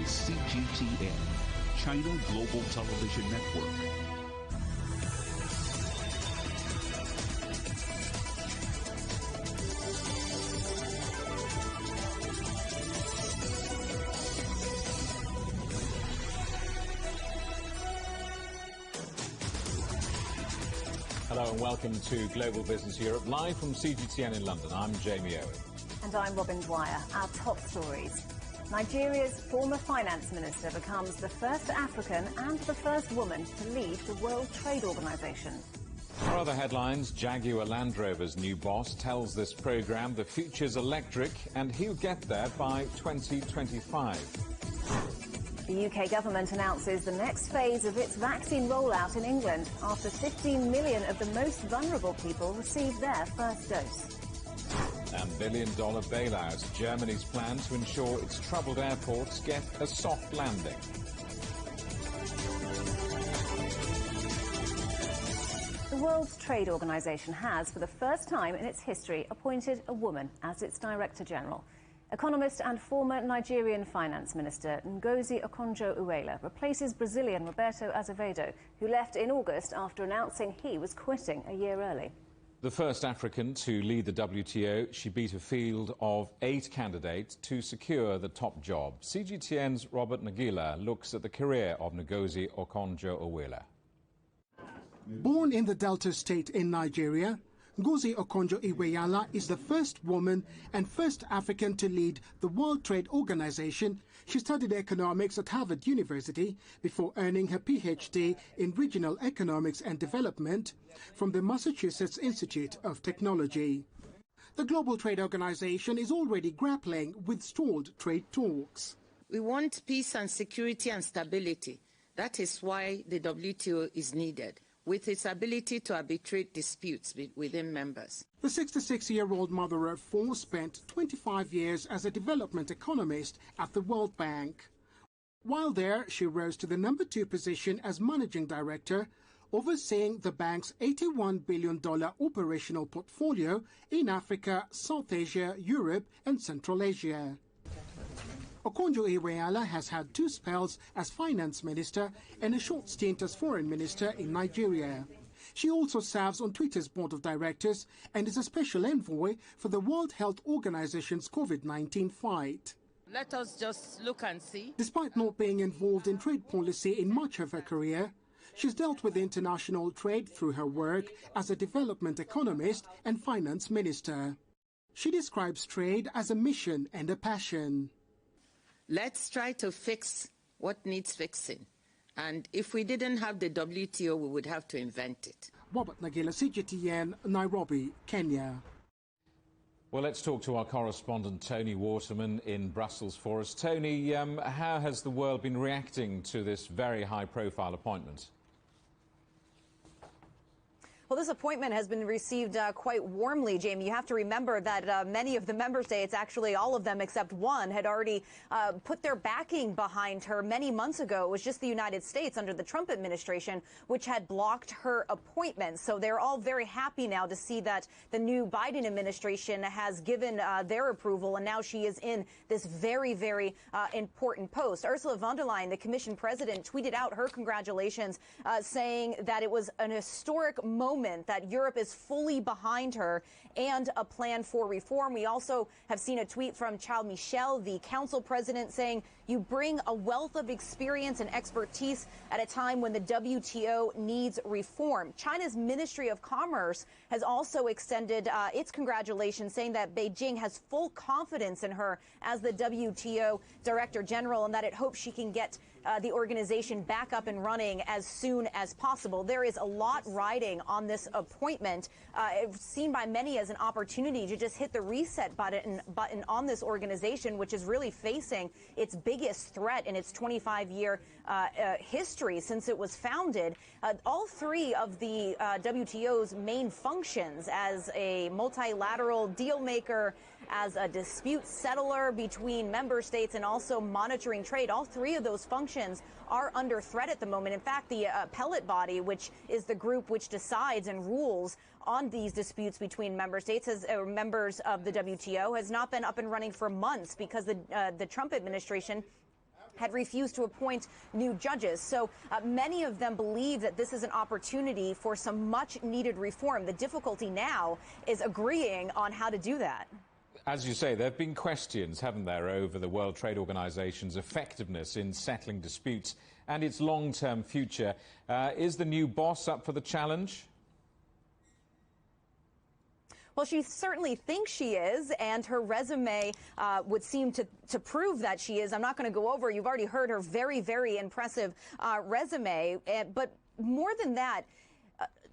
is CGTN, China Global Television Network. Hello and welcome to Global Business Europe, live from CGTN in London. I'm Jamie Owen. And I'm Robin Dwyer. Our top stories. Nigeria's former finance minister becomes the first African and the first woman to lead the World Trade Organization. Our other headlines: Jaguar Land Rover's new boss tells this programme the future's electric and he'll get there by 2025. The UK government announces the next phase of its vaccine rollout in England after 15 million of the most vulnerable people received their first dose. And billion-dollar bailout. Germany's plan to ensure its troubled airports get a soft landing. The World Trade Organization has, for the first time in its history, appointed a woman as its Director General. Economist and former Nigerian Finance Minister Ngozi Okonjo-Iweala replaces Brazilian Roberto Azevedo, who left in August after announcing he was quitting a year early. The first African to lead the WTO, she beat a field of 8 candidates to secure the top job. CGTN's Robert Nagila looks at the career of Ngozi Okonjo-Iweala. Born in the Delta State in Nigeria, Ngozi Okonjo-Iweala is the first woman and first African to lead the World Trade Organization. She studied economics at Harvard University before earning her PhD in regional economics and development from the Massachusetts Institute of Technology. The Global Trade Organization is already grappling with stalled trade talks. We want peace and security and stability. That is why the WTO is needed, with its ability to arbitrate disputes within members. The 66-year-old mother of 4 spent 25 years as a development economist at the World Bank. While there, she rose to the number 2 position as managing director, overseeing the bank's $81 billion operational portfolio in Africa, South Asia, Europe and Central Asia. Okonjo-Iweala has had 2 spells as finance minister and a short stint as foreign minister in Nigeria. She also serves on Twitter's board of directors and is a special envoy for the World Health Organization's COVID-19 fight. Let us just look and see. Despite not being involved in trade policy in much of her career, she's dealt with international trade through her work as a development economist and finance minister. She describes trade as a mission and a passion. Let's try to fix what needs fixing. And if we didn't have the WTO, we would have to invent it. Robert Nagila, CGTN, Nairobi, Kenya. Well, let's talk to our correspondent Tony Waterman in Brussels for us. Tony, how has the world been reacting to this very high-profile appointment? Well, this appointment has been received quite warmly, Jamie. You have to remember that many of the member states, actually all of them except one, had already put their backing behind her many months ago. It was just the United States under the Trump administration which had blocked her appointment. So they're all very happy now to see that the new Biden administration has given their approval, and now she is in this very, very important post. Ursula von der Leyen, the Commission president, tweeted out her congratulations, saying that it was an historic moment, that Europe is fully behind her and a plan for reform. We also have seen a tweet from Charles Michel, the council president, saying, "You bring a wealth of experience and expertise at a time when the WTO needs reform." China's Ministry of Commerce has also extended its congratulations, saying that Beijing has full confidence in her as the WTO Director General and that it hopes she can get the organization back up and running as soon as possible. There is a lot riding on this appointment, seen by many as an opportunity to just hit the reset button on this organization, which is really facing its biggest threat in its 25-year history since it was founded. All 3 of the WTO's main functions, as a multilateral deal maker, as a dispute settler between member states, and also monitoring trade, all 3 of those functions are under threat at the moment. In fact, the appellate body, which is the group which decides and rules on these disputes between member states, members of the WTO, has not been up and running for months because the Trump administration had refused to appoint new judges. So many of them believe that this is an opportunity for some much needed reform. The difficulty now is agreeing on how to do that. As you say, there have been questions, haven't there, over the World Trade Organization's effectiveness in settling disputes and its long-term future. Is the new boss up for the challenge? Well, she certainly thinks she is, and her resume would seem to prove that she is. I'm not going to go over. You've already heard her very, very impressive resume. But more than that,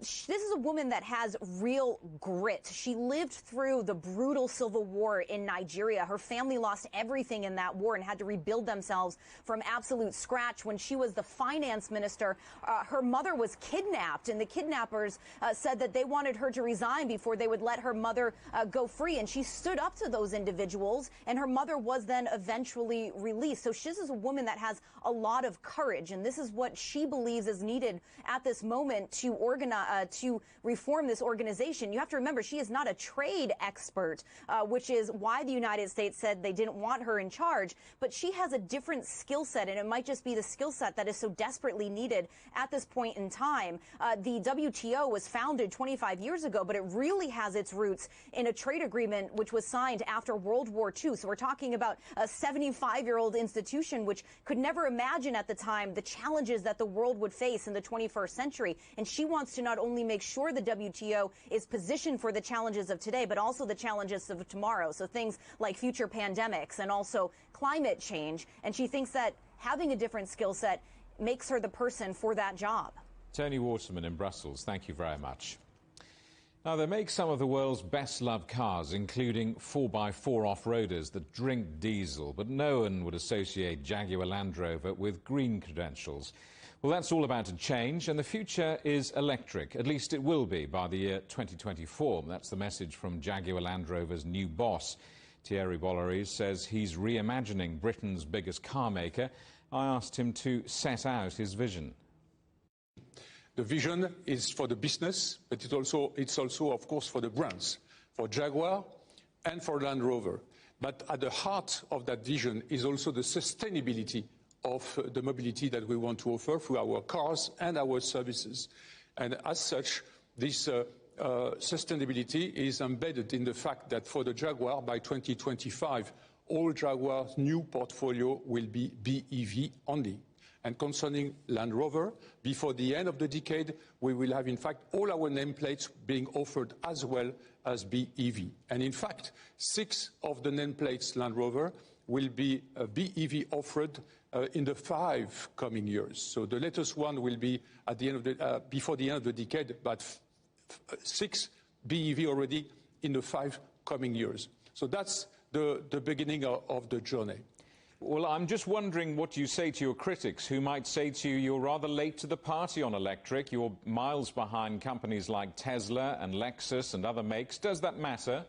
this is a woman that has real grit. She lived through the brutal civil war in Nigeria. Her family lost everything in that war and had to rebuild themselves from absolute scratch. When she was the finance minister, her mother was kidnapped, and the kidnappers said that they wanted her to resign before they would let her mother go free. And she stood up to those individuals, and her mother was then eventually released. So this is a woman that has a lot of courage, and this is what she believes is needed at this moment to organize, to reform this organization. You have to remember, she is not a trade expert, which is why the United States said they didn't want her in charge. But she has a different skill set, and it might just be the skill set that is so desperately needed at this point in time. The WTO was founded 25 years ago, but it really has its roots in a trade agreement which was signed after World War II. So we're talking about a 75-year-old institution which could never imagine at the time the challenges that the world would face in the 21st century. And she wants to not only make sure the WTO is positioned for the challenges of today, but also the challenges of tomorrow. So things like future pandemics and also climate change. And she thinks that having a different skill set makes her the person for that job. Tony Waterman in Brussels, thank you very much. Now, they make some of the world's best-loved cars, including 4x4 off-roaders that drink diesel, but no one would associate Jaguar Land Rover with green credentials. Well, that's all about to change, and the future is electric. At least it will be by the year 2024. That's the message from Jaguar Land Rover's new boss. Thierry Bolloré says he's reimagining Britain's biggest car maker. I asked him to set out his vision. The vision is for the business, but it's also, of course, for the brands, for Jaguar and for Land Rover. But at the heart of that vision is also the sustainability of the mobility that we want to offer through our cars and our services. And as such, this sustainability is embedded in the fact that for the Jaguar, by 2025, all Jaguar's new portfolio will be BEV only. And concerning Land Rover, before the end of the decade, we will have, in fact, all our nameplates being offered as well as BEV. And in fact, 6 of the nameplates Land Rover will be BEV offered in the 5 coming years. So the latest one will be at the end of the, before the end of the decade, but 6 BEV already in the 5 coming years. So that's the beginning of the journey. Well, I'm just wondering what you say to your critics who might say to you, you're rather late to the party on electric, you're miles behind companies like Tesla and Lexus and other makes. Does that matter?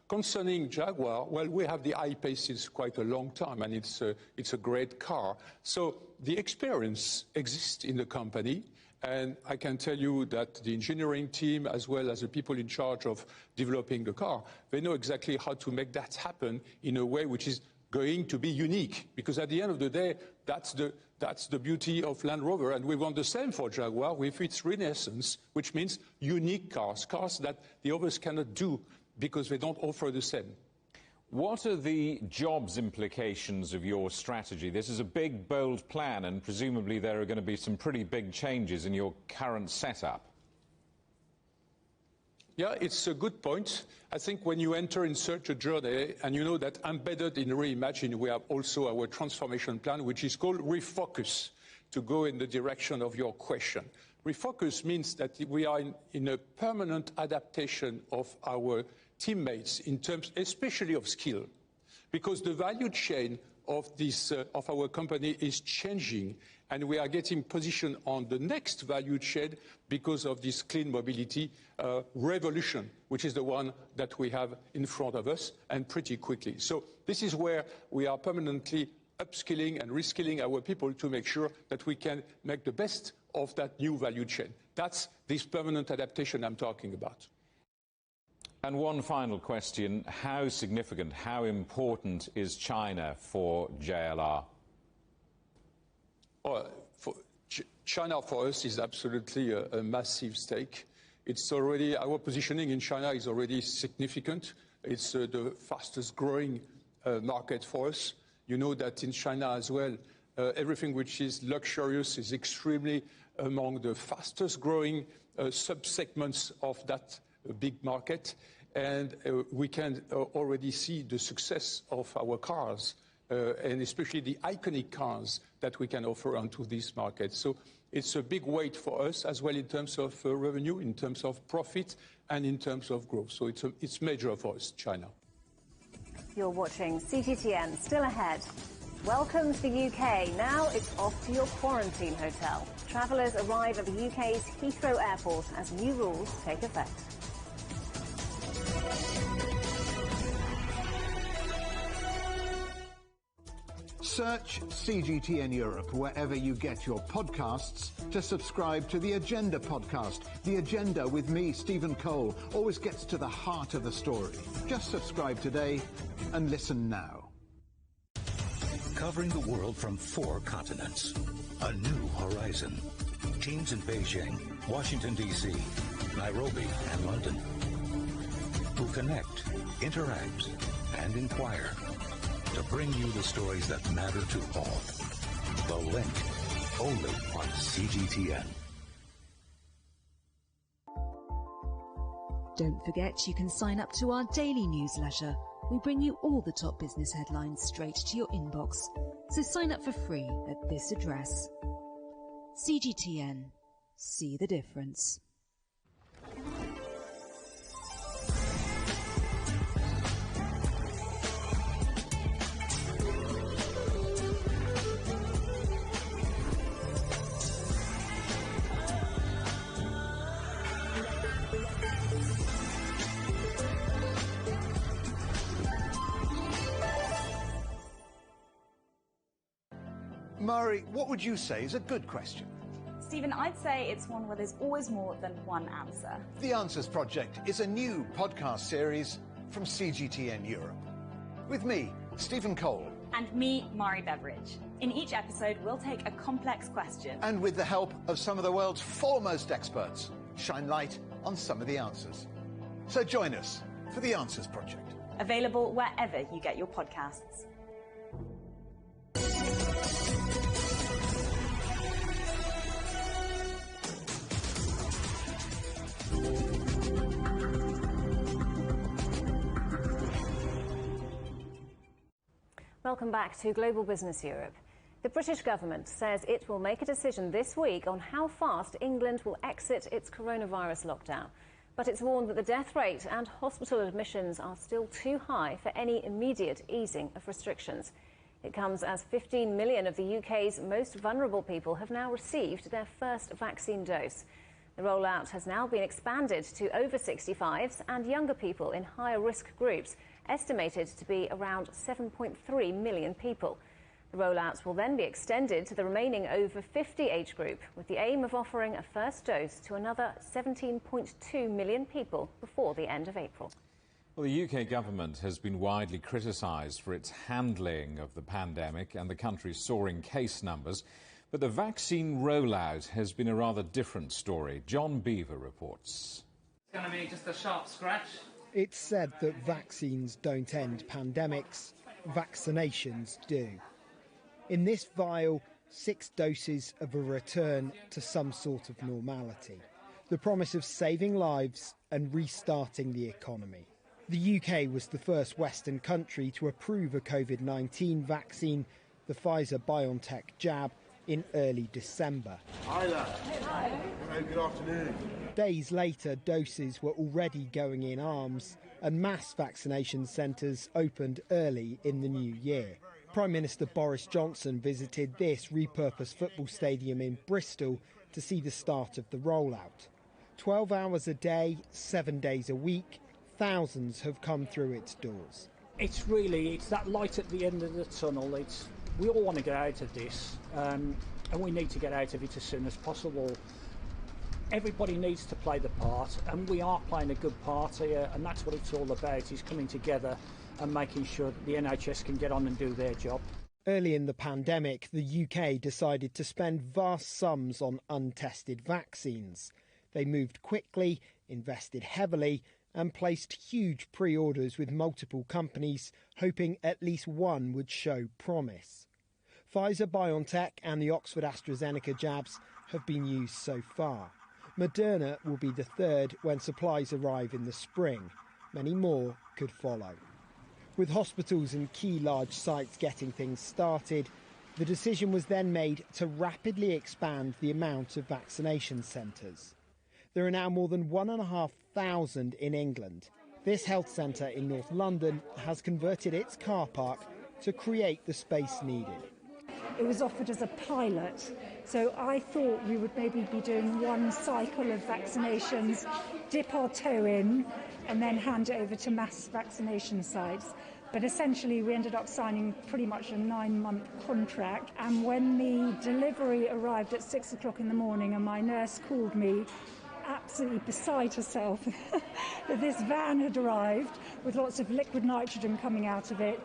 Concerning Jaguar, well, we have the I-Pace since quite a long time, and it's a great car. So the experience exists in the company, and I can tell you that the engineering team, as well as the people in charge of developing the car, they know exactly how to make that happen in a way which is going to be unique, because at the end of the day, that's the beauty of Land Rover, and we want the same for Jaguar with its renaissance, which means unique cars that the others cannot do because they don't offer the same. What are the jobs implications of your strategy? This is a big, bold plan, and presumably there are going to be some pretty big changes in your current setup. Yeah, it's a good point. I think when you enter in such a journey, and you know that embedded in Reimagine, we have also our transformation plan, which is called Refocus, to go in the direction of your question. Refocus means that we are in a permanent adaptation of our teammates in terms especially of skill, because the value chain of our company is changing, and we are getting positioned on the next value chain because of this clean mobility revolution, which is the one that we have in front of us, and pretty quickly. So this is where we are permanently upskilling and reskilling our people to make sure that we can make the best of that new value chain. That's this permanent adaptation I'm talking about. And one final question, how significant, how important is China for JLR? China for us is absolutely a massive stake. It's already, our positioning in China is already significant. It's the fastest growing market for us. You know that in China as well, everything which is luxurious is extremely among the fastest growing sub-segments of that big market. And we can already see the success of our cars, and especially the iconic cars that we can offer onto this market. So it's a big weight for us as well in terms of revenue, in terms of profit, and in terms of growth. So it's major for us, China. You're watching CGTN. Still ahead. Welcome to the UK. Now it's off to your quarantine hotel. Travellers arrive at the UK's Heathrow Airport as new rules take effect. Search CGTN Europe wherever you get your podcasts to subscribe to The Agenda podcast. The Agenda with me, Stephen Cole, always gets to the heart of the story. Just subscribe today and listen now. Covering the world from 4 continents. A new horizon. Teams in Beijing, Washington, D.C., Nairobi, and London. Who connect, interact, and inquire to bring you the stories that matter to all. The Link, only on CGTN. Don't forget you can sign up to our daily newsletter. We bring you all the top business headlines straight to your inbox. So sign up for free at this address. CGTN. See the difference. Mari, what would you say is a good question? Stephen, I'd say it's one where there's always more than one answer. The Answers Project is a new podcast series from CGTN Europe. With me, Stephen Cole. And me, Mari Beveridge. In each episode, we'll take a complex question. And with the help of some of the world's foremost experts, shine light on some of the answers. So join us for The Answers Project. Available wherever you get your podcasts. Welcome back to Global Business Europe. The British government says it will make a decision this week on how fast England will exit its coronavirus lockdown. But it's warned that the death rate and hospital admissions are still too high for any immediate easing of restrictions. It comes as 15 million of the UK's most vulnerable people have now received their first vaccine dose. The rollout has now been expanded to over 65s and younger people in higher risk groups, estimated to be around 7.3 million people. The rollout will then be extended to the remaining over 50 age group, with the aim of offering a first dose to another 17.2 million people before the end of April. Well, the UK government has been widely criticised for its handling of the pandemic and the country's soaring case numbers. But the vaccine rollout has been a rather different story. John Beaver reports. It's going to be just a sharp scratch. It's said that vaccines don't end pandemics, vaccinations do. In this vial, 6 doses of a return to some sort of normality. The promise of saving lives and restarting the economy. The UK was the first Western country to approve a COVID-19 vaccine, the Pfizer-BioNTech jab, in early December. Hi there. Hi. Hello, good afternoon. Days later, doses were already going in arms and mass vaccination centres opened early in the new year. Prime Minister Boris Johnson visited this repurposed football stadium in Bristol to see the start of the rollout. 12 hours a day, 7 days a week, thousands have come through its doors. It's that light at the end of the tunnel. We all want to get out of this, and we need to get out of it as soon as possible. Everybody needs to play the part, and we are playing a good part here, and that's what it's all about, is coming together and making sure that the NHS can get on and do their job. Early in the pandemic, the UK decided to spend vast sums on untested vaccines. They moved quickly, invested heavily, and placed huge pre-orders with multiple companies, hoping at least one would show promise. Pfizer-BioNTech and the Oxford-AstraZeneca jabs have been used so far. Moderna will be the third when supplies arrive in the spring. Many more could follow. With hospitals and key large sites getting things started, the decision was then made to rapidly expand the amount of vaccination centres. There are now more than 1,500 in England. This health centre in North London has converted its car park to create the space needed. It was offered as a pilot, so I thought we would maybe be doing one cycle of vaccinations, dip our toe in, and then hand it over to mass vaccination sites. But essentially we ended up signing pretty much a 9-month contract, and when the delivery arrived at 6 o'clock in the morning and my nurse called me, absolutely beside herself, that this van had arrived with lots of liquid nitrogen coming out of it,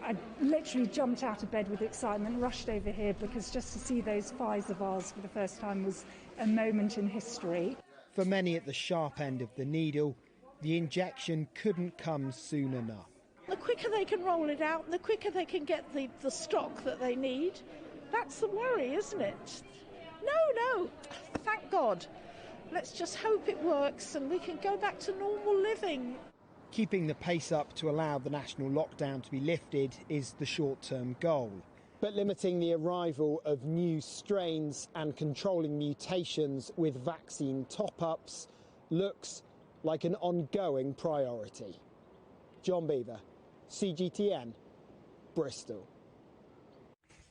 I literally jumped out of bed with excitement, rushed over here, because just to see those Pfizer vials for the first time was a moment in history. For many at the sharp end of the needle, the injection couldn't come soon enough. The quicker they can roll it out, the quicker they can get the stock that they need. That's the worry, isn't it? No, thank God. Let's just hope it works and we can go back to normal living. Keeping the pace up to allow the national lockdown to be lifted is the short-term goal. But limiting the arrival of new strains and controlling mutations with vaccine top-ups looks like an ongoing priority. John Beaver, CGTN, Bristol.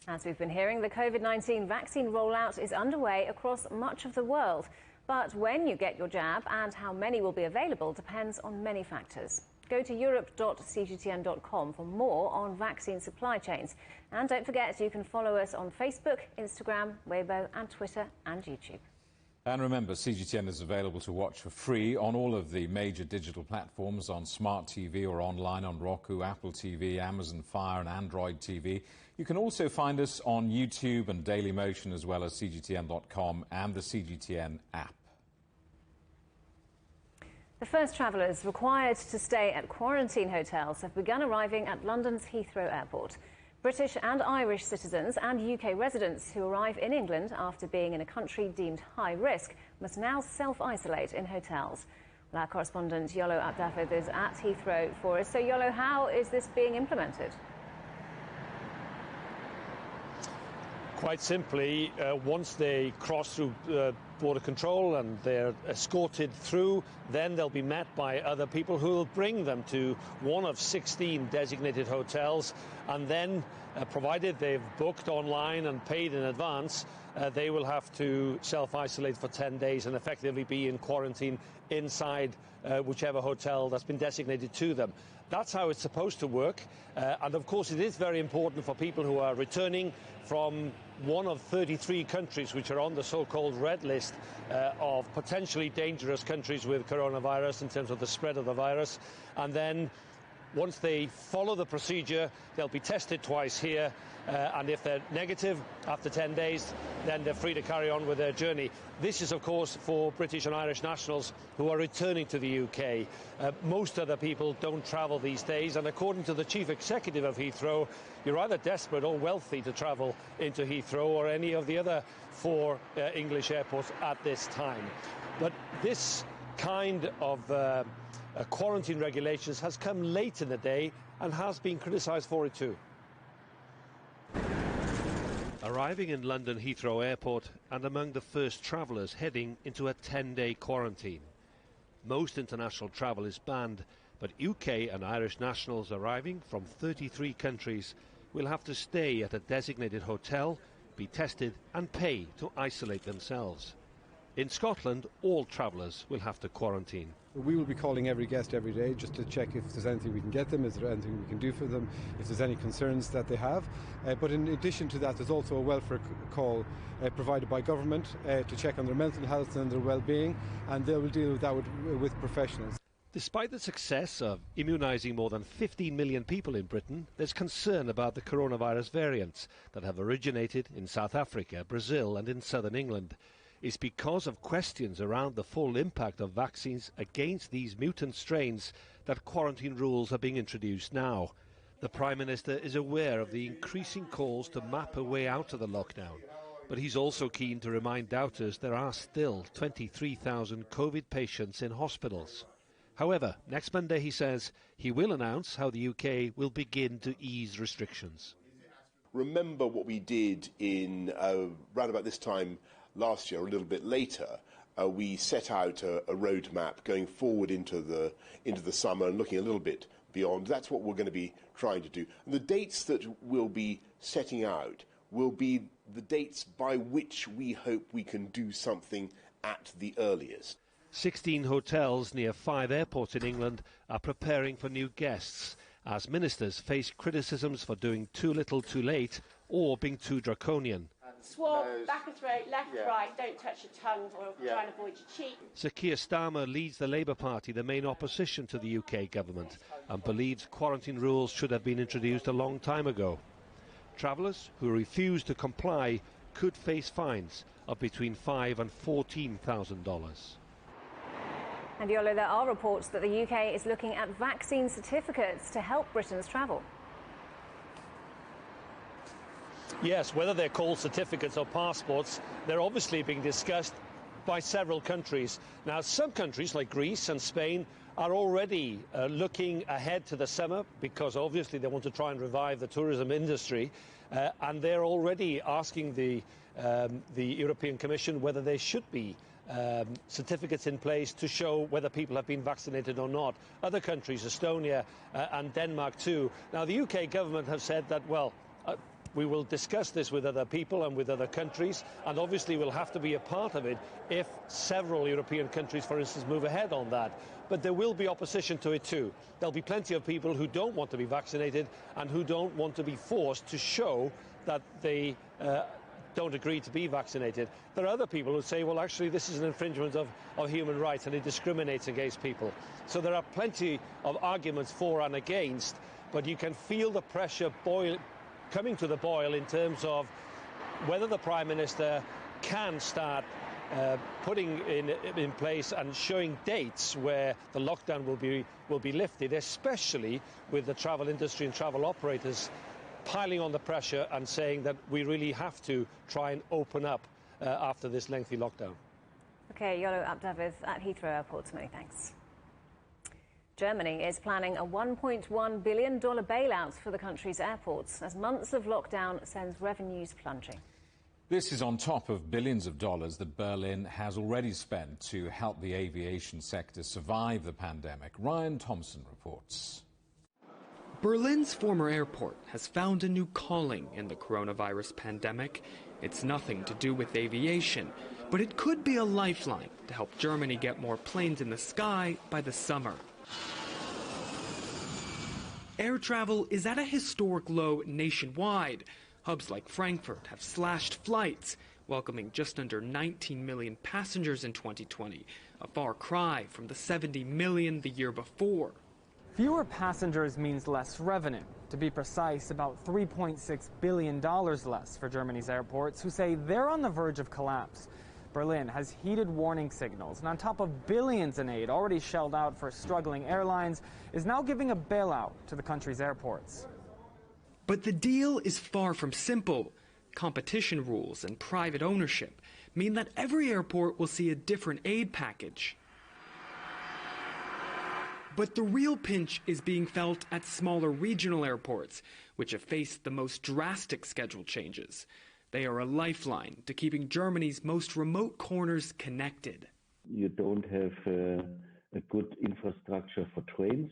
As we've been hearing, the COVID-19 vaccine rollout is underway across much of the world. But when you get your jab and how many will be available depends on many factors. Go to europe.cgtn.com for more on vaccine supply chains. And don't forget, you can follow us on Facebook, Instagram, Weibo and Twitter and YouTube. And remember, CGTN is available to watch for free on all of the major digital platforms, on smart TV or online on Roku, Apple TV, Amazon Fire and Android TV. You can also find us on YouTube and Dailymotion, as well as CGTN.com and the CGTN app. The first travellers required to stay at quarantine hotels have begun arriving at London's Heathrow Airport. British and Irish citizens and UK residents who arrive in England after being in a country deemed high risk must now self-isolate in hotels. Well, our correspondent Yolo Abdafid is at Heathrow for us. So, Yolo, how is this being implemented? Quite simply, once they cross through border control and they're escorted through, then they'll be met by other people who will bring them to one of 16 designated hotels, and then, provided they've booked online and paid in advance, they will have to self-isolate for 10 days and effectively be in quarantine inside whichever hotel that's been designated to them. That's how it's supposed to work, and of course it is very important for people who are returning from one of 33 countries which are on the so-called red list of potentially dangerous countries with coronavirus in terms of the spread of the virus. And then once they follow the procedure, they'll be tested twice here, and if they're negative after 10 days, then they're free to carry on with their journey. This is, of course, for British and Irish nationals who are returning to the UK. Most other people don't travel these days, and according to the chief executive of Heathrow, you're either desperate or wealthy to travel into Heathrow or any of the other 4 English airports at this time. But this kind of quarantine regulations has come late in the day and has been criticised for it too. Arriving in London Heathrow Airport and among the first travellers heading into a 10-day quarantine. Most international travel is banned, but UK and Irish nationals arriving from 33 countries will have to stay at a designated hotel, be tested and pay to isolate themselves. In Scotland, all travellers will have to quarantine. We will be calling every guest every day just to check if there's anything we can get them, is there anything we can do for them, if there's any concerns that they have. But in addition to that, there's also a welfare call provided by government to check on their mental health and their well-being, and they will deal with that with professionals. Despite the success of immunising more than 15 million people in Britain, there's concern about the coronavirus variants that have originated in South Africa, Brazil and in southern England. It's because of questions around the full impact of vaccines against these mutant strains that quarantine rules are being introduced now. The Prime Minister is aware of the increasing calls to map a way out of the lockdown, but he's also keen to remind doubters there are still 23,000 COVID patients in hospitals. However, next Monday, he says, he will announce how the UK will begin to ease restrictions. Remember what we did in round about this time last year, a little bit later. We set out a roadmap going forward into the summer and looking a little bit beyond. That's what we're going to be trying to do. And the dates that we'll be setting out will be the dates by which we hope we can do something at the earliest. 16 hotels near 5 airports in England are preparing for new guests as ministers face criticisms for doing too little too late or being too draconian. Swab, back of throat, left, right, don't touch your tongue or try and avoid your cheek. Sir Keir Starmer leads the Labour Party, the main opposition to the UK government, and believes quarantine rules should have been introduced a long time ago. Travellers who refuse to comply could face fines of between $5,000 and $14,000. And Yolo, there are reports that the UK is looking at vaccine certificates to help Britons travel. Yes, whether they're called certificates or passports, they're obviously being discussed by several countries. Now, some countries like Greece and Spain are already looking ahead to the summer because obviously they want to try and revive the tourism industry, and they're already asking the European Commission whether there should be certificates in place to show whether people have been vaccinated or not. Other countries, Estonia and Denmark too. Now, the UK government have said that, well, we will discuss this with other people and with other countries, and obviously we'll have to be a part of it if several European countries, for instance, move ahead on that. But there will be opposition to it too. There'll be plenty of people who don't want to be vaccinated and who don't want to be forced to show that they don't agree to be vaccinated. There are other people who say, well, actually, this is an infringement of human rights and it discriminates against people. So there are plenty of arguments for and against, but you can feel the pressure coming to the boil in terms of whether the Prime Minister can start putting in place and showing dates where the lockdown will be lifted, especially with the travel industry and travel operators piling on the pressure and saying that we really have to try and open up after this lengthy lockdown. OK, Yolo Abdavid at Heathrow Airport. Many thanks. Germany is planning a $1.1 billion bailout for the country's airports as months of lockdown sends revenues plunging. This is on top of billions of dollars that Berlin has already spent to help the aviation sector survive the pandemic. Ryan Thompson reports. Berlin's former airport has found a new calling in the coronavirus pandemic. It's nothing to do with aviation, but it could be a lifeline to help Germany get more planes in the sky by the summer. Air travel is at a historic low nationwide. Hubs like Frankfurt have slashed flights, welcoming just under 19 million passengers in 2020, a far cry from the 70 million the year before. Fewer passengers means less revenue. To be precise, about $3.6 billion less for Germany's airports, who say they're on the verge of collapse. Berlin has heated warning signals, and on top of billions in aid already shelled out for struggling airlines, is now giving a bailout to the country's airports. But the deal is far from simple. Competition rules and private ownership mean that every airport will see a different aid package. But the real pinch is being felt at smaller regional airports, which have faced the most drastic schedule changes. They are a lifeline to keeping Germany's most remote corners connected. You don't have a good infrastructure for trains,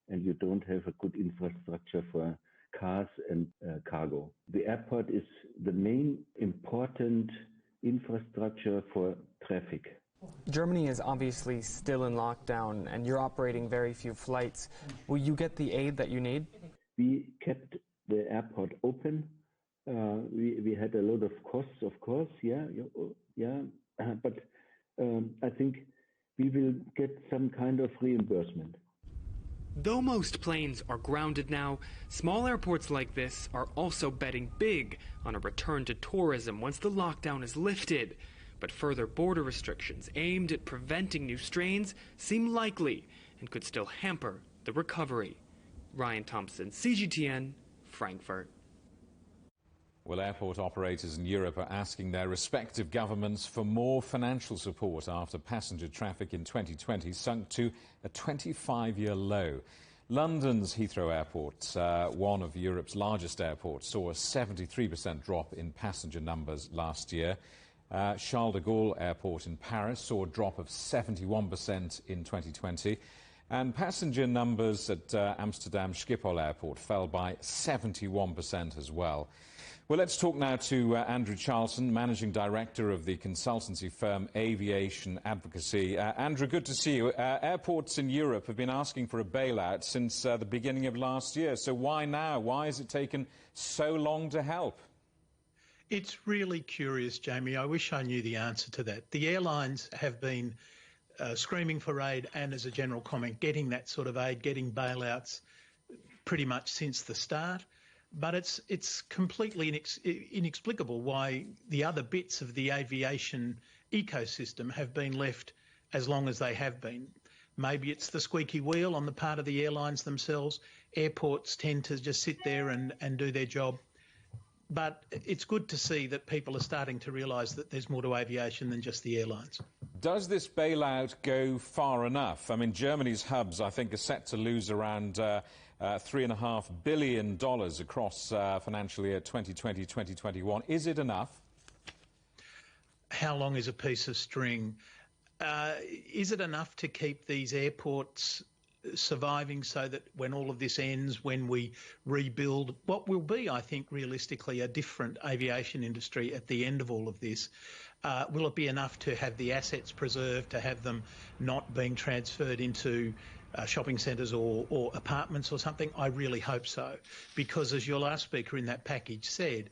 and you don't have a good infrastructure for cars and cargo. The airport is the main important infrastructure for traffic. Germany is obviously still in lockdown and you're operating very few flights. Will you get the aid that you need? We kept the airport open. We had a lot of costs, of course, but I think we will get some kind of reimbursement. Though most planes are grounded now, small airports like this are also betting big on a return to tourism once the lockdown is lifted. But further border restrictions aimed at preventing new strains seem likely and could still hamper the recovery. Ryan Thompson, CGTN, Frankfurt. Well, airport operators in Europe are asking their respective governments for more financial support after passenger traffic in 2020 sunk to a 25-year low. London's Heathrow Airport, one of Europe's largest airports, saw a 73% drop in passenger numbers last year. Charles de Gaulle Airport in Paris saw a drop of 71% in 2020. And passenger numbers at Amsterdam Schiphol Airport fell by 71% as well. Well, let's talk now to Andrew Charlson, Managing Director of the consultancy firm Aviation Advocacy. Andrew, good to see you. Airports in Europe have been asking for a bailout since the beginning of last year. So why now? Why has it taken so long to help? It's really curious, Jamie. I wish I knew the answer to that. The airlines have been screaming for aid and, as a general comment, getting that sort of aid, getting bailouts pretty much since the start. But it's completely inexplicable why the other bits of the aviation ecosystem have been left as long as they have been. Maybe it's the squeaky wheel on the part of the airlines themselves. Airports tend to just sit there and do their job. But it's good to see that people are starting to realise that there's more to aviation than just the airlines. Does this bailout go far enough? I mean, Germany's hubs, I think, are set to lose around $3.5 billion across financial year 2020-2021. Is it enough? How long is a piece of string? Is it enough to keep these airports surviving so that when all of this ends, when we rebuild what will be, I think, realistically a different aviation industry at the end of all of this, will it be enough to have the assets preserved, to have them not being transferred into shopping centres or apartments or something? I really hope so, because as your last speaker in that package said,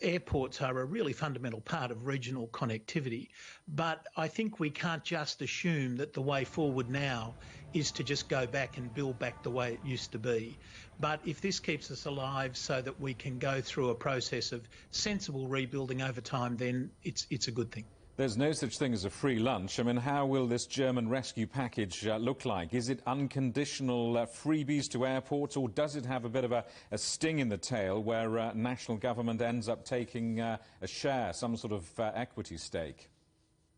airports are a really fundamental part of regional connectivity. But I think we can't just assume that the way forward now is to just go back and build back the way it used to be. But if this keeps us alive so that we can go through a process of sensible rebuilding over time, then it's a good thing. There's no such thing as a free lunch. I mean, how will this German rescue package look like? Is it unconditional freebies to airports, or does it have a bit of a sting in the tail where national government ends up taking a share, some sort of equity stake?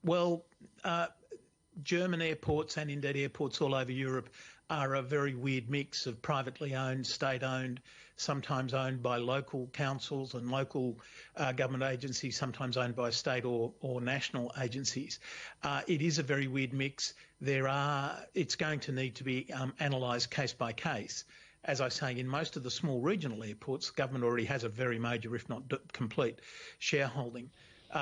Well, German airports and indeed airports all over Europe are a very weird mix of privately owned, state-owned, sometimes owned by local councils and local government agencies, sometimes owned by state or national agencies. It is a very weird mix. It's going to need to be analysed case by case. As I say, in most of the small regional airports, government already has a very major, if not complete, shareholding.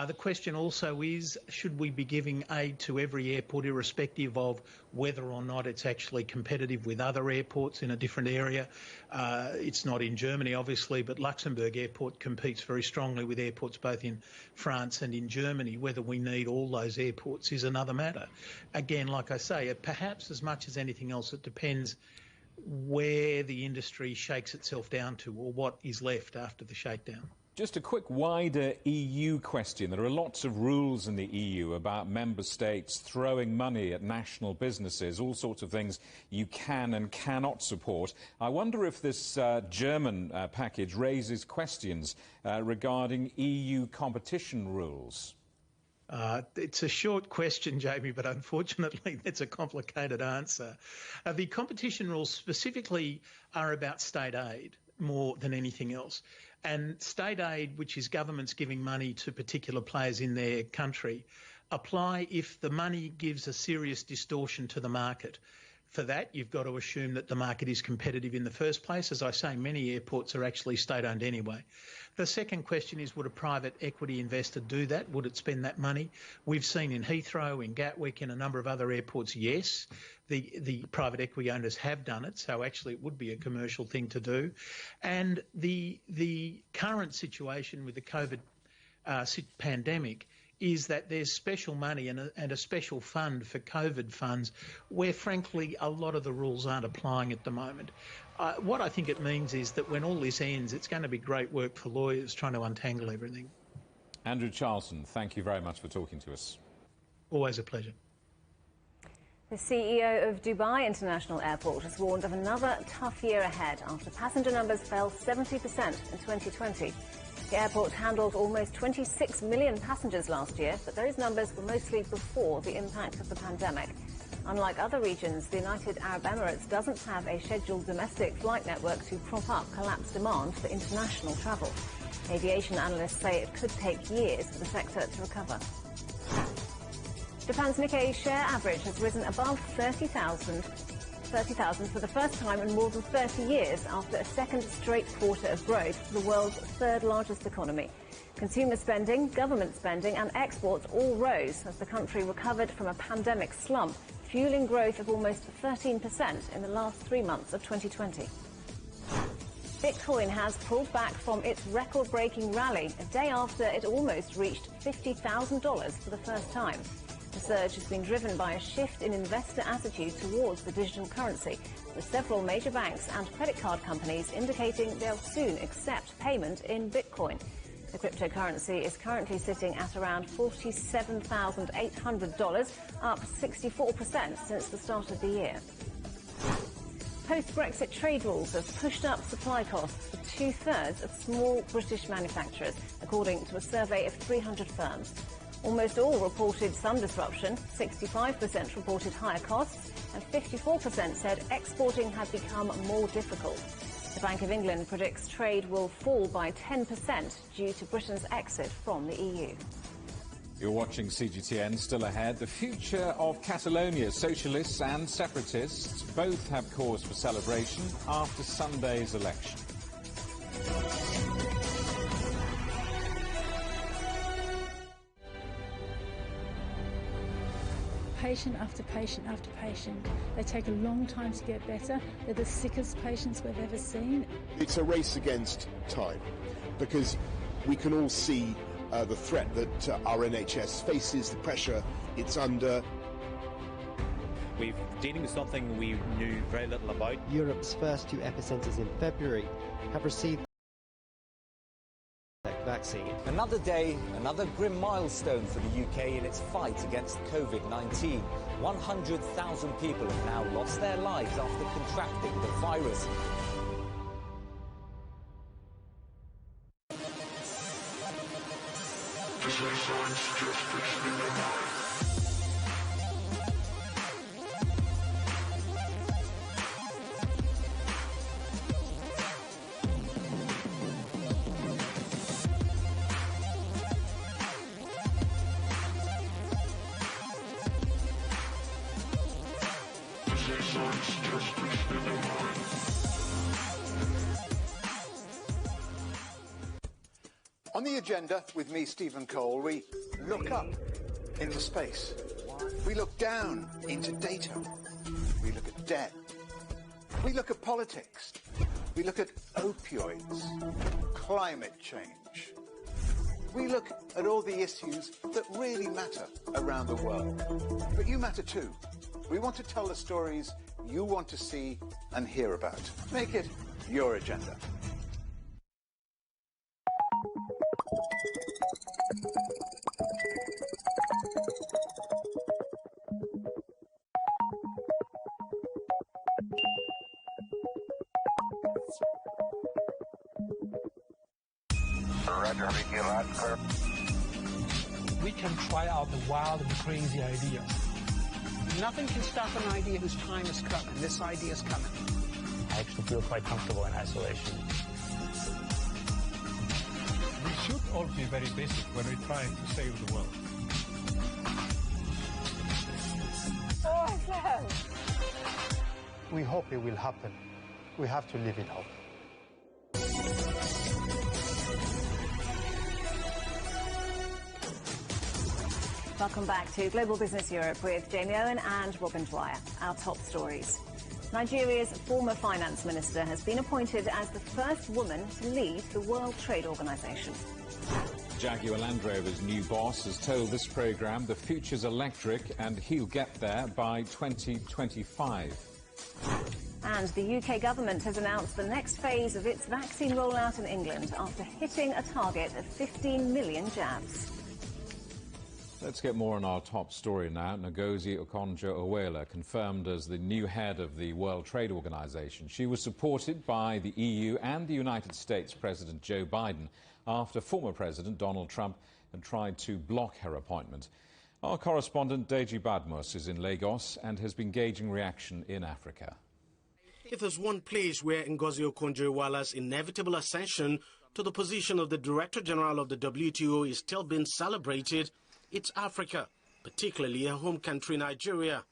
The question also is, should we be giving aid to every airport irrespective of whether or not it's actually competitive with other airports in a different area? It's not in Germany, obviously, but Luxembourg Airport competes very strongly with airports both in France and in Germany. Whether we need all those airports is another matter. Again, like I say, perhaps as much as anything else, it depends where the industry shakes itself down to, or what is left after the shakedown. Just a quick wider EU question. There are lots of rules in the EU about member states throwing money at national businesses, all sorts of things you can and cannot support. I wonder if this German package raises questions regarding EU competition rules. It's a short question, Jamie, but unfortunately it's a complicated answer. The competition rules specifically are about state aid more than anything else. And state aid, which is governments giving money to particular players in their country, apply if the money gives a serious distortion to the market. For that, you've got to assume that the market is competitive in the first place. As I say, many airports are actually state-owned anyway. The second question is, would a private equity investor do that? Would it spend that money? We've seen in Heathrow, in Gatwick, and a number of other airports, yes, the private equity owners have done it, so actually it would be a commercial thing to do. And the current situation with the COVID pandemic is that there's special money and a special fund for COVID funds where, frankly, a lot of the rules aren't applying at the moment. What I think it means is that when all this ends, it's going to be great work for lawyers trying to untangle everything. Andrew Charlton, thank you very much for talking to us. Always a pleasure. The CEO of Dubai International Airport has warned of another tough year ahead after passenger numbers fell 70% in 2020. The airport handled almost 26 million passengers last year, but those numbers were mostly before the impact of the pandemic. Unlike other regions, the United Arab Emirates doesn't have a scheduled domestic flight network to prop up collapsed demand for international travel. Aviation analysts say it could take years for the sector to recover. Japan's Nikkei share average has risen above 30,000 for the first time in more than 30 years after a second straight quarter of growth for the world's third largest economy. Consumer spending, government spending and exports all rose as the country recovered from a pandemic slump, fueling growth of almost 13% in the last 3 months of 2020. Bitcoin has pulled back from its record-breaking rally a day after it almost reached $50,000 for the first time. The surge has been driven by a shift in investor attitude towards the digital currency, with several major banks and credit card companies indicating they'll soon accept payment in Bitcoin. The cryptocurrency is currently sitting at around $47,800, up 64% since the start of the year. Post-Brexit trade rules have pushed up supply costs for 2/3 of small British manufacturers, according to a survey of 300 firms. Almost all reported some disruption. 65% reported higher costs and 54% said exporting had become more difficult. The Bank of England predicts trade will fall by 10% due to Britain's exit from the EU. You're watching CGTN. Still ahead, the future of Catalonia. Socialists and separatists both have cause for celebration after Sunday's election. Patient after patient after patient. They take a long time to get better. They're the sickest patients we've ever seen. It's a race against time because we can all see the threat that our NHS faces, the pressure it's under. We're dealing with something we knew very little about. Europe's first 2 epicentres in February have received vaccine. Another day, another grim milestone for the UK in its fight against COVID-19. 100,000 people have now lost their lives after contracting the virus. On the agenda with me, Stephen Cole, we look up into space. We look down into data. We look at debt. We look at politics. We look at opioids, climate change. We look at all the issues that really matter around the world. But you matter too. We want to tell the stories you want to see and hear about. Make it your agenda. We can try out the wild and crazy ideas. Nothing can stop an idea whose time is coming. This idea is coming. I actually feel quite comfortable in isolation. We should all be very basic when we're trying to save the world. Awesome! We hope it will happen. We have to live in hope. Welcome back to Global Business Europe with Jamie Owen and Robin Dwyer. Our top stories. Nigeria's former finance minister has been appointed as the first woman to lead the World Trade Organization. Jaguar Land Rover's new boss has told this programme the future's electric and he'll get there by 2025. And the UK government has announced the next phase of its vaccine rollout in England after hitting a target of 15 million jabs. Let's get more on our top story now. Ngozi Okonjo-Iweala confirmed as the new head of the World Trade Organization. She was supported by the EU and the United States President Joe Biden after former President Donald Trump had tried to block her appointment. Our correspondent Deji Badmus is in Lagos and has been gauging reaction in Africa. If there's one place where Ngozi Okonjo-Iweala's inevitable ascension to the position of the Director General of the WTO is still being celebrated, it's Africa, particularly her home country, Nigeria.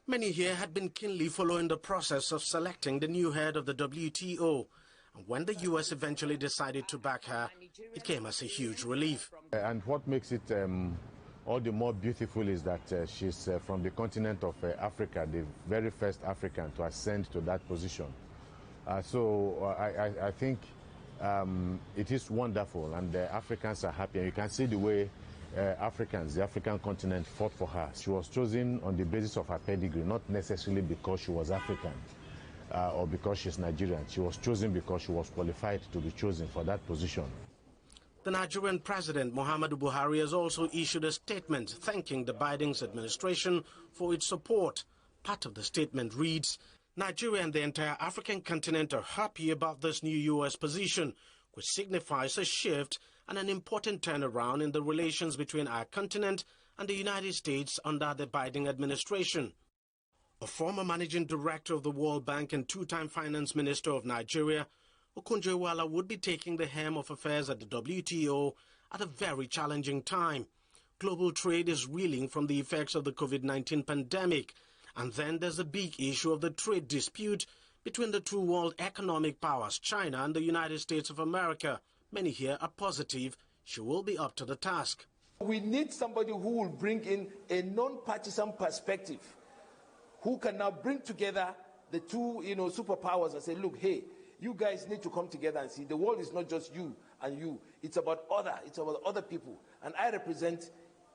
Many here had been keenly following the process of selecting the new head of the WTO. And when the U.S. eventually decided to back her, it came as a huge relief. And what makes it all the more beautiful is that she's from the continent of Africa, the very first African to ascend to that position. So I think it is wonderful, and the Africans are happy. And you can see the way Africans, the African continent, fought for her. She was chosen on the basis of her pedigree, not necessarily because she was African or because she's Nigerian. She was chosen because she was qualified to be chosen for that position. The Nigerian President, Muhammadu Buhari, has also issued a statement thanking the Biden's administration for its support. Part of the statement reads, "Nigeria and the entire African continent are happy about this new U.S. position, which signifies a shift and an important turnaround in the relations between our continent and the United States under the Biden administration." A former managing director of the World Bank and two-time finance minister of Nigeria, Okonjo-Iweala would be taking the helm of affairs at the WTO at a very challenging time. Global trade is reeling from the effects of the COVID-19 pandemic, and then there's the big issue of the trade dispute between the two world economic powers, China and the United States of America. Many here are positive she will be up to the task. We need somebody who will bring in a non-partisan perspective, who can now bring together the two, superpowers and say, look, hey, you guys need to come together and see the world is not just you and you. It's about other people. And I represent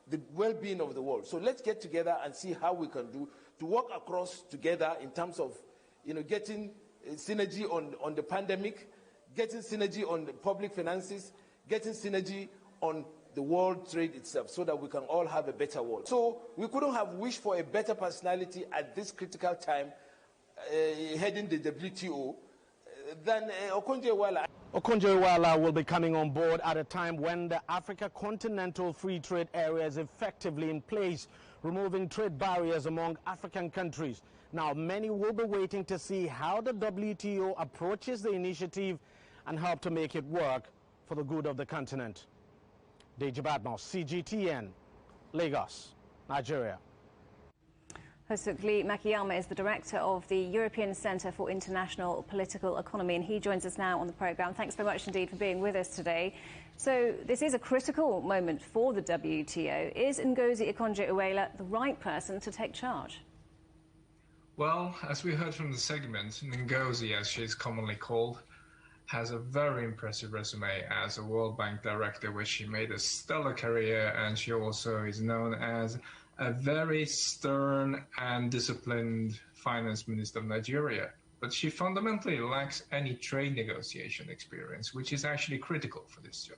the well-being of the world. So let's get together and see how we can do to work across together in terms of, getting synergy on the pandemic, getting synergy on the public finances, getting synergy on the world trade itself, so that we can all have a better world. So we couldn't have wished for a better personality at this critical time heading the WTO than Okonjo-Iweala. Okonjo-Iweala will be coming on board at a time when the Africa Continental Free Trade Area is effectively in place, removing trade barriers among African countries. Now, many will be waiting to see how the WTO approaches the initiative and help to make it work for the good of the continent. Deji Badmus, CGTN, Lagos, Nigeria. Hosukli Makiyama is the director of the European Centre for International Political Economy, and he joins us now on the programme. Thanks very much indeed for being with us today. So this is a critical moment for the WTO. Is Ngozi Okonjo-Iweala the right person to take charge? Well, as we heard from the segment, Ngozi, as she's commonly called, has a very impressive resume as a World Bank director, where she made a stellar career, and she also is known as a very stern and disciplined finance minister of Nigeria. But she fundamentally lacks any trade negotiation experience, which is actually critical for this job.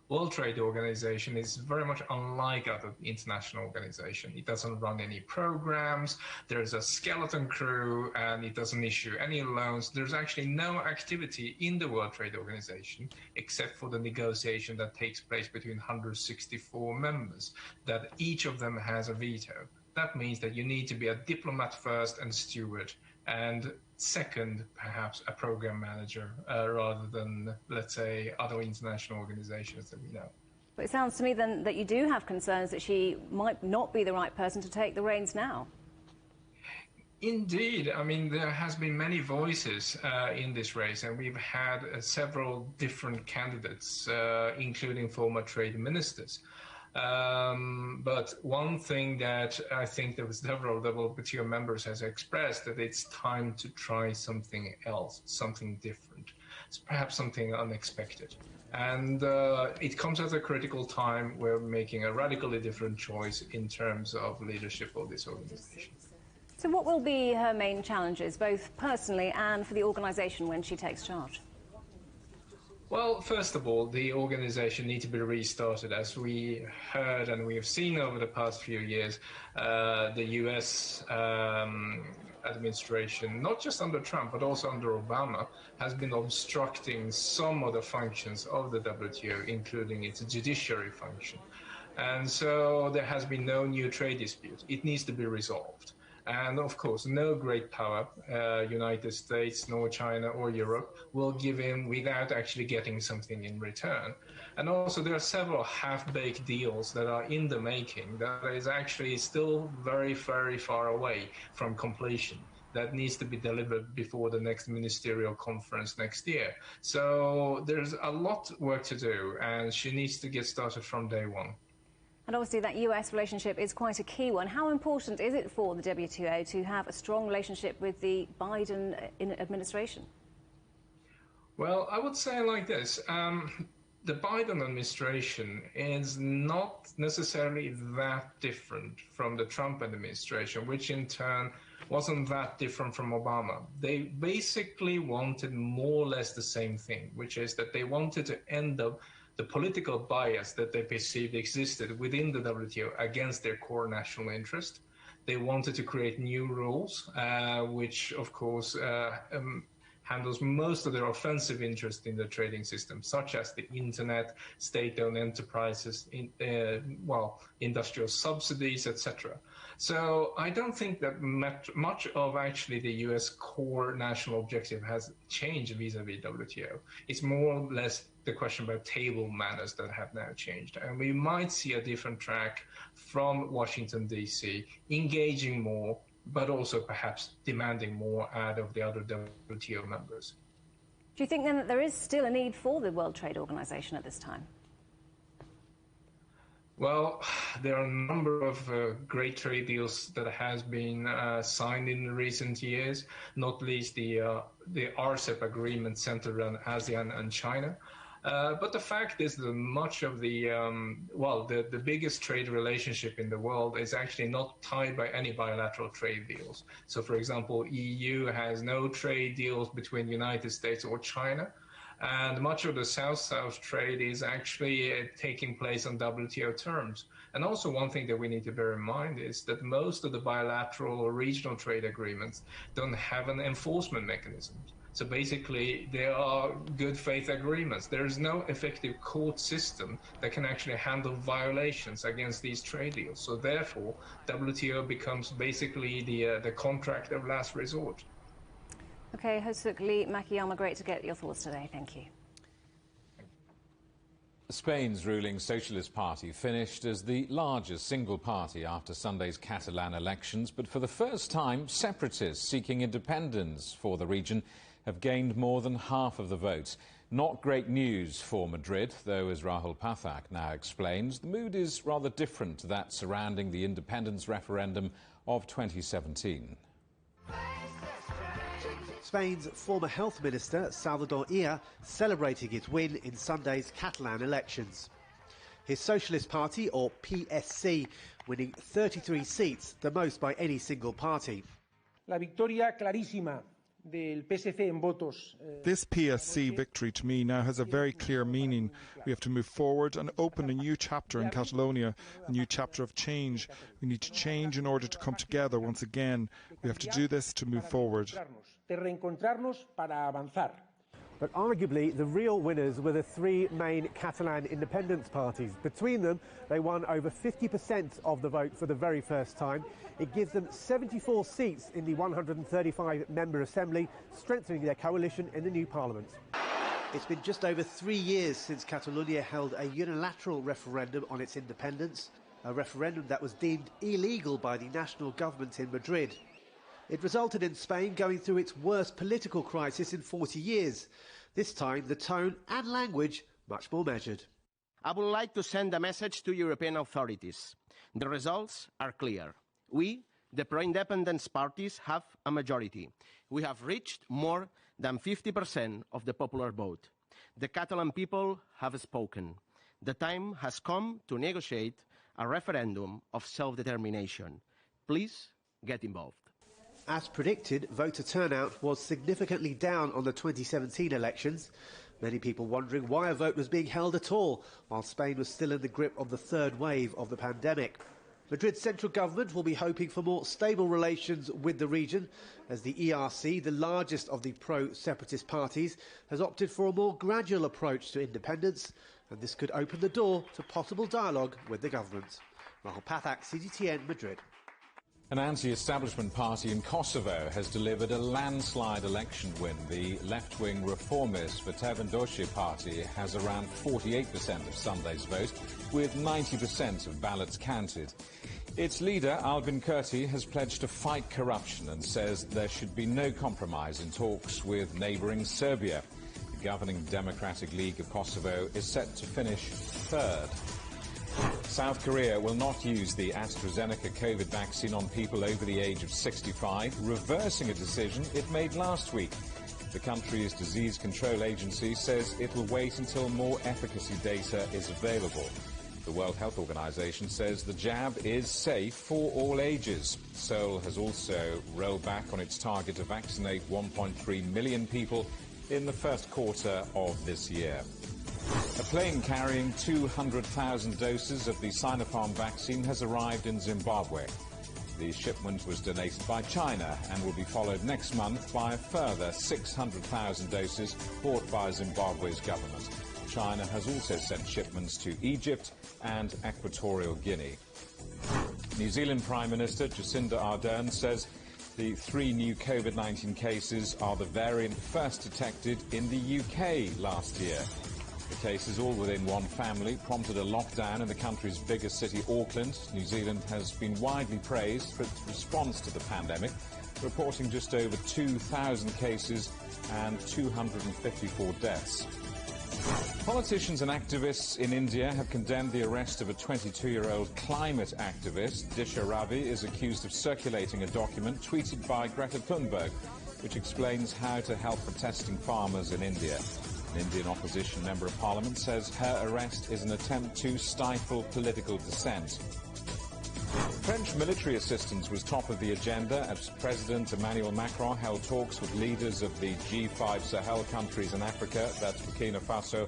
World Trade Organization is very much unlike other international organizations. It doesn't run any programs, there's a skeleton crew, and it doesn't issue any loans. There's actually no activity in the World Trade Organization except for the negotiation that takes place between 164 members, that each of them has a veto. That means that you need to be a diplomat first and steward, and second, perhaps a program manager, rather than, let's say, other international organizations that we know. But it sounds to me then that you do have concerns that she might not be the right person to take the reins now. Indeed. I mean, there has been many voices in this race, and we've had several different candidates, including former trade ministers. But one thing that I think there was several WTO members has expressed, that it's time to try something else, something different. It's perhaps something unexpected. And it comes at a critical time. We're making a radically different choice in terms of leadership of this organization. So what will be her main challenges, both personally and for the organisation when she takes charge? Well, first of all, the organization needs to be restarted. As we heard and we have seen over the past few years, the US administration, not just under Trump, but also under Obama, has been obstructing some of the functions of the WTO, including its judiciary function. And so there has been no new trade dispute. It needs to be resolved. And of course, no great power, United States, nor China or Europe, will give in without actually getting something in return. And also, there are several half-baked deals that are in the making that is actually still very, very far away from completion. That needs to be delivered before the next ministerial conference next year. So there's a lot of work to do, and she needs to get started from day one. And obviously that US relationship is quite a key one. How important is it for the WTO to have a strong relationship with the Biden administration? Well, I would say like this. The Biden administration is not necessarily that different from the Trump administration, which in turn wasn't that different from Obama. They basically wanted more or less the same thing, which is that they wanted to end up the political bias that they perceived existed within the WTO against their core national interest. They wanted to create new rules, which, of course, handles most of their offensive interest in the trading system, such as the internet, state-owned enterprises, industrial subsidies, etc. So I don't think that much of actually the U.S. core national objective has changed vis-a-vis WTO. It's more or less the question about table manners that have now changed. And we might see a different track from Washington, D.C., engaging more, but also perhaps demanding more out of the other WTO members. Do you think then that there is still a need for the World Trade Organization at this time? Well, there are a number of great trade deals that has been signed in recent years, not least the RCEP agreement centered around ASEAN and China. But the fact is that much of the biggest trade relationship in the world is actually not tied by any bilateral trade deals. So, for example, EU has no trade deals between the United States or China. And much of the South-South trade is actually taking place on WTO terms. And also one thing that we need to bear in mind is that most of the bilateral or regional trade agreements don't have an enforcement mechanism. So basically, there are good faith agreements. There is no effective court system that can actually handle violations against these trade deals. So therefore, WTO becomes basically the contract of last resort. Okay, Hosuk Lee Makiyama, great to get your thoughts today. Thank you. Spain's ruling Socialist Party finished as the largest single party after Sunday's Catalan elections, but for the first time, separatists seeking independence for the region have gained more than half of the votes. Not great news for Madrid, though, as Rahul Pathak now explains, the mood is rather different to that surrounding the independence referendum of 2017. Spain's former health minister, Salvador Illa, celebrating his win in Sunday's Catalan elections. His Socialist Party, or PSC, winning 33 seats, the most by any single party. La victoria clarísima del PSC en votos. This PSC victory to me now has a very clear meaning. We have to move forward and open a new chapter in Catalonia, a new chapter of change. We need to change in order to come together once again. We have to do this to move forward. But arguably, the real winners were the three main Catalan independence parties. Between them, they won over 50% of the vote for the very first time. It gives them 74 seats in the 135-member assembly, strengthening their coalition in the new parliament. It's been just over 3 years since Catalonia held a unilateral referendum on its independence, a referendum that was deemed illegal by the national government in Madrid. It resulted in Spain going through its worst political crisis in 40 years. This time, the tone and language much more measured. I would like to send a message to European authorities. The results are clear. We, the pro-independence parties, have a majority. We have reached more than 50% of the popular vote. The Catalan people have spoken. The time has come to negotiate a referendum of self-determination. Please get involved. As predicted, voter turnout was significantly down on the 2017 elections. Many people wondering why a vote was being held at all, while Spain was still in the grip of the third wave of the pandemic. Madrid's central government will be hoping for more stable relations with the region, as the ERC, the largest of the pro-separatist parties, has opted for a more gradual approach to independence, and this could open the door to possible dialogue with the government. Rahul Pathak, CGTN, Madrid. An anti-establishment party in Kosovo has delivered a landslide election win. The left-wing reformist Vatevendoshi party has around 48% of Sunday's vote, with 90% of ballots counted. Its leader, Albin Kurti, has pledged to fight corruption and says there should be no compromise in talks with neighbouring Serbia. The governing Democratic League of Kosovo is set to finish third. South Korea will not use the AstraZeneca COVID vaccine on people over the age of 65, reversing a decision it made last week. The country's disease control agency says it will wait until more efficacy data is available. The World Health Organization says the jab is safe for all ages. Seoul has also rolled back on its target to vaccinate 1.3 million people in the first quarter of this year. A plane carrying 200,000 doses of the Sinopharm vaccine has arrived in Zimbabwe. The shipment was donated by China and will be followed next month by a further 600,000 doses bought by Zimbabwe's government. China has also sent shipments to Egypt and Equatorial Guinea. New Zealand Prime Minister Jacinda Ardern says the 3 new COVID-19 cases are the variant first detected in the UK last year. The cases, all within one family, prompted a lockdown in the country's biggest city, Auckland. New Zealand has been widely praised for its response to the pandemic, reporting just over 2,000 cases and 254 deaths. Politicians and activists in India have condemned the arrest of a 22-year-old climate activist. Disha Ravi is accused of circulating a document tweeted by Greta Thunberg, which explains how to help protesting farmers in India. An Indian opposition member of parliament says her arrest is an attempt to stifle political dissent. French military assistance was top of the agenda as President Emmanuel Macron held talks with leaders of the G5 Sahel countries in Africa, that's Burkina Faso,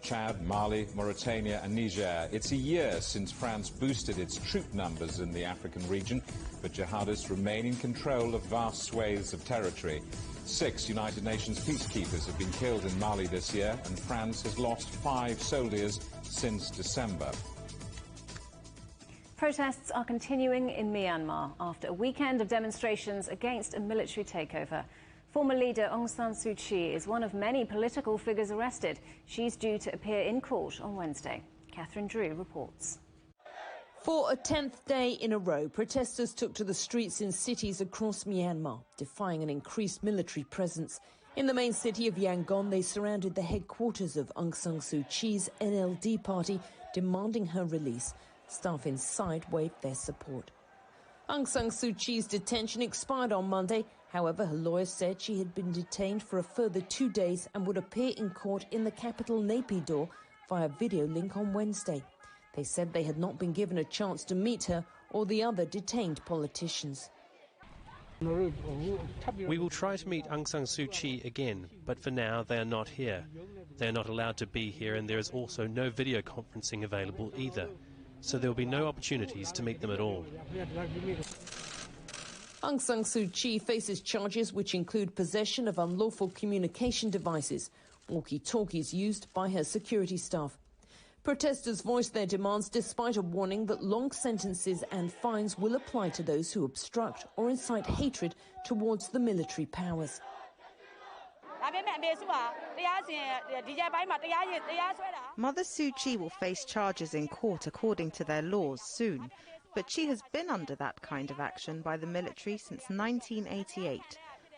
Chad, Mali, Mauritania and Niger. It's a year since France boosted its troop numbers in the African region, but jihadists remain in control of vast swathes of territory. 6 United Nations peacekeepers have been killed in Mali this year, and France has lost 5 soldiers since December. Protests are continuing in Myanmar after a weekend of demonstrations against a military takeover. Former leader Aung San Suu Kyi is one of many political figures arrested. She's due to appear in court on Wednesday. Catherine Drew reports. For a 10th day in a row, protesters took to the streets in cities across Myanmar, defying an increased military presence. In the main city of Yangon, they surrounded the headquarters of Aung San Suu Kyi's NLD party, demanding her release. Staff inside waved their support. Aung San Suu Kyi's detention expired on Monday. However, her lawyers said she had been detained for a further 2 days and would appear in court in the capital Naypyidaw via video link on Wednesday. They said they had not been given a chance to meet her or the other detained politicians. We will try to meet Aung San Suu Kyi again, but for now they are not here. They are not allowed to be here, and there is also no video conferencing available either. So there will be no opportunities to meet them at all. Aung San Suu Kyi faces charges which include possession of unlawful communication devices, walkie-talkies used by her security staff. Protesters voiced their demands despite a warning that long sentences and fines will apply to those who obstruct or incite hatred towards the military powers. Mother Suu Kyi will face charges in court according to their laws soon, But she has been under that kind of action by the military since 1988.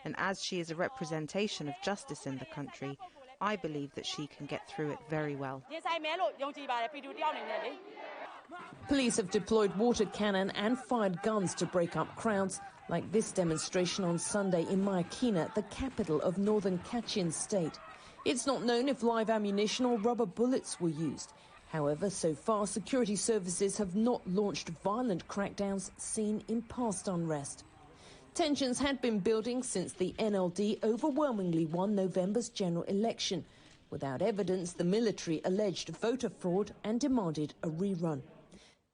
And as she is a representation of justice in the country, I believe that she can get through it very well. Police have deployed water cannon and fired guns to break up crowds, like this demonstration on Sunday in Marikina, the capital of northern Kachin state. It's not known if live ammunition or rubber bullets were used. However, so far, security services have not launched violent crackdowns seen in past unrest. Tensions had been building since the NLD overwhelmingly won November's general election. Without evidence, the military alleged voter fraud and demanded a rerun.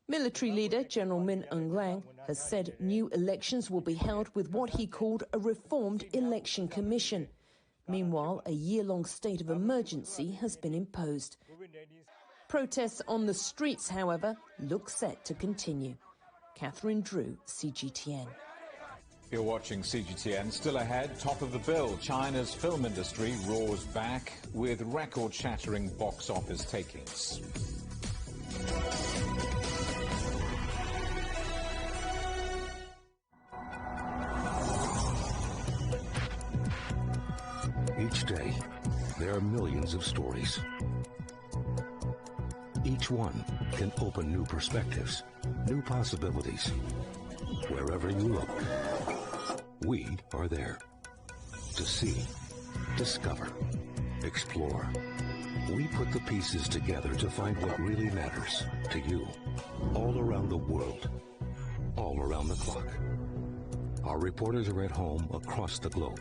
Military leader General Min Aung has said new elections will be held with what he called a reformed election commission. Meanwhile, a year-long state of emergency has been imposed. Protests on the streets, however, look set to continue. Catherine Drew, CGTN. You're watching CGTN. Still ahead, top of the bill, China's film industry roars back with record-shattering box office takings. Each day, there are millions of stories. Each one can open new perspectives, new possibilities. Wherever you look, we are there to see, discover, explore. We put the pieces together to find what really matters to you, all around the world, all around the clock. Our reporters are at home across the globe.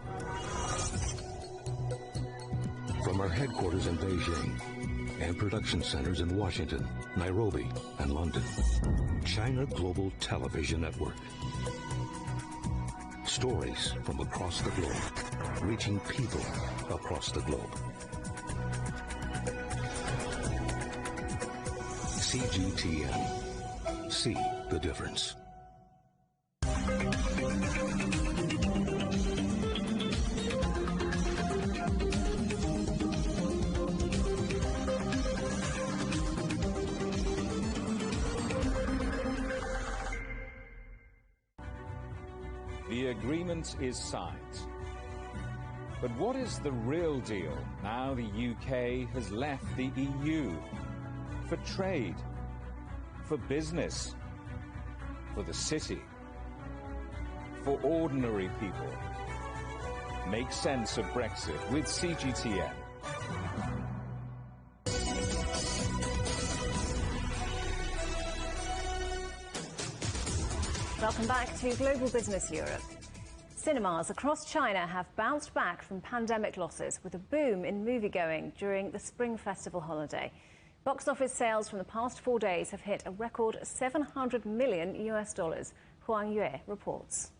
From our headquarters in Beijing and production centers in Washington, Nairobi, and London, China Global Television Network. Stories from across the globe, reaching people across the globe. CGTN. See the difference. The agreement is signed. But what is the real deal now the UK has left the EU? For trade, for business, for the city, for ordinary people. Make sense of Brexit with CGTN. Welcome back to Global Business Europe. Cinemas across China have bounced back from pandemic losses with a boom in moviegoing during the Spring Festival holiday. Box office sales from the past 4 days have hit a record $700 million. Huang Yue reports.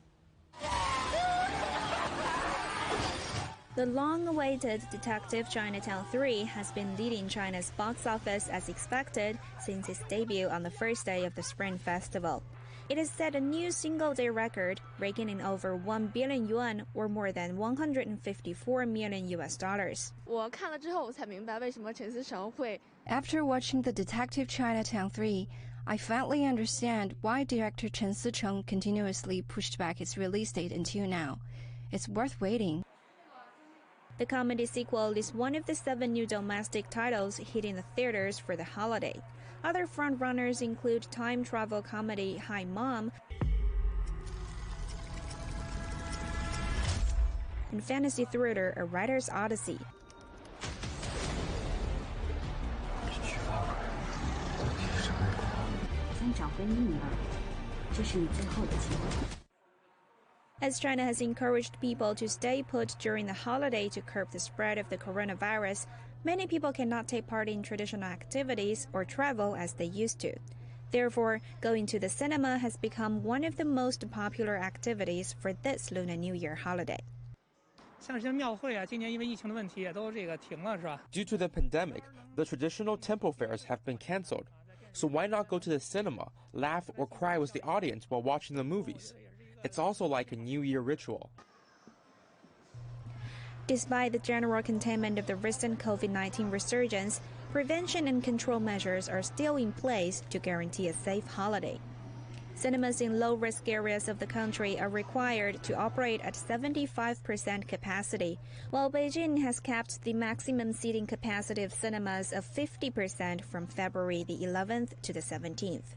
The long-awaited Detective Chinatown 3 has been leading China's box office as expected since its debut on the first day of the Spring Festival. It has set a new single-day record, raking in over 1 billion yuan, or more than $154 million. After watching the Detective Chinatown 3, I finally understand why director Chen Sicheng continuously pushed back its release date until now. It's worth waiting. The comedy sequel is one of the 7 new domestic titles hitting the theaters for the holiday. Other frontrunners include time travel comedy Hi Mom and fantasy thriller A Writer's Odyssey. As China has encouraged people to stay put during the holiday to curb the spread of the coronavirus, many people cannot take part in traditional activities or travel as they used to. Therefore, going to the cinema has become one of the most popular activities for this Lunar New Year holiday. Due to the pandemic, the traditional temple fairs have been cancelled. So why not go to the cinema, laugh or cry with the audience while watching the movies? It's also like a New Year ritual. Despite the general containment of the recent COVID-19 resurgence, prevention and control measures are still in place to guarantee a safe holiday. Cinemas in low-risk areas of the country are required to operate at 75% capacity, while Beijing has capped the maximum seating capacity of cinemas of 50% from February the 11th to the 17th.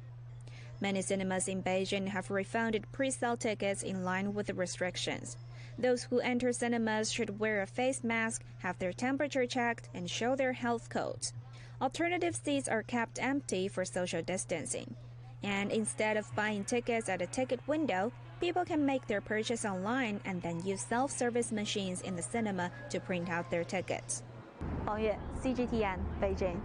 Many cinemas in Beijing have refunded pre-sale tickets in line with the restrictions. Those who enter cinemas should wear a face mask, have their temperature checked, and show their health codes. Alternative seats are kept empty for social distancing. And instead of buying tickets at a ticket window, people can make their purchase online and then use self-service machines in the cinema to print out their tickets. Wang Yue, CGTN, Beijing.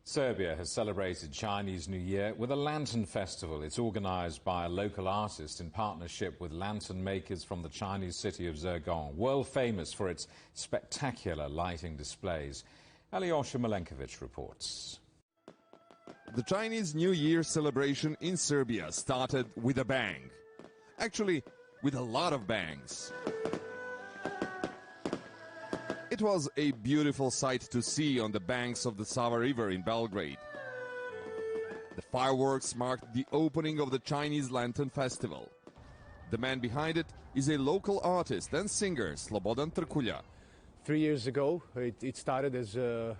Serbia has celebrated Chinese New Year with a lantern festival. It's organised by a local artist in partnership with lantern makers from the Chinese city of Zirgon, world famous for its spectacular lighting displays. Alyosha Milenkovic reports. The Chinese New Year celebration in Serbia started with a bang. Actually, with a lot of bangs. It was a beautiful sight to see on the banks of the Sava River in Belgrade. The fireworks marked the opening of the Chinese Lantern Festival. The man behind it is a local artist and singer, Slobodan Trkulja. 3 years ago, it started as a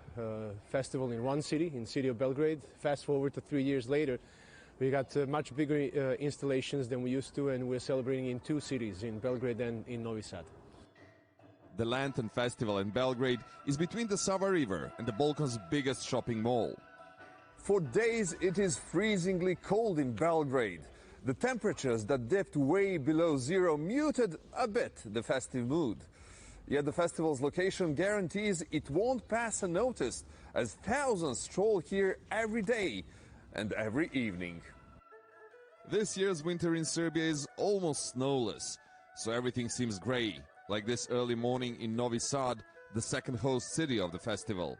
festival in one city, in the city of Belgrade. Fast forward to 3 years later, we got much bigger installations than we used to, and we're celebrating in 2 cities, in Belgrade and in Novi Sad. The Lantern Festival in Belgrade is between the Sava River and the Balkans' biggest shopping mall. For days, it is freezingly cold in Belgrade. The temperatures that dipped way below zero muted a bit the festive mood. Yet the festival's location guarantees it won't pass unnoticed, as thousands stroll here every day and every evening. This year's winter in Serbia is almost snowless, so everything seems grey, like this early morning in Novi Sad, the second host city of the festival.